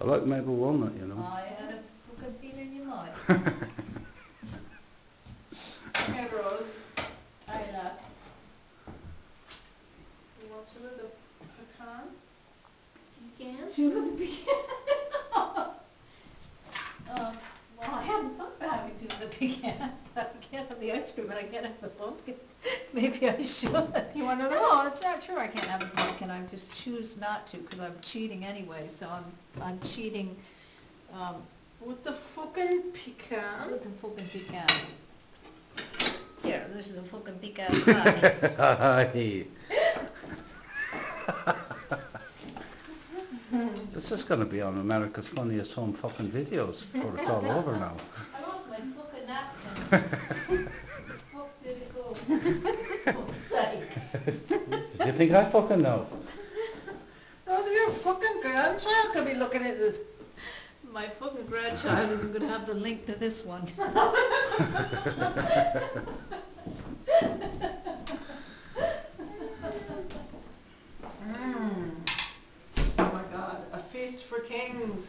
I like maple walnut, you know. I had a fucking feeling you might. Here, Rose. Aye, lass. You want some of the pecan? Pecan? Some of the pecan? Well, I hadn't thought about having to do the pecan. I can't have the ice cream and I can't have the pumpkin. Maybe I should. You want another one? No, it's not true I can't have the pumpkin. I just choose not to because I'm cheating anyway. So I'm cheating With the fucking pecan? with the fucking pecan. Here, this is a fucking pecan pie. Aye. This is going to be on America's Funniest Home fucking videos before it's all over now. I lost my fucking napkin. Fuck did it go? Fuck's sake. Do you think I fucking know? Oh, your fucking grandchild could be looking at this. My fucking grandchild isn't going to have the link to this one. Oh my God, a feast for kings.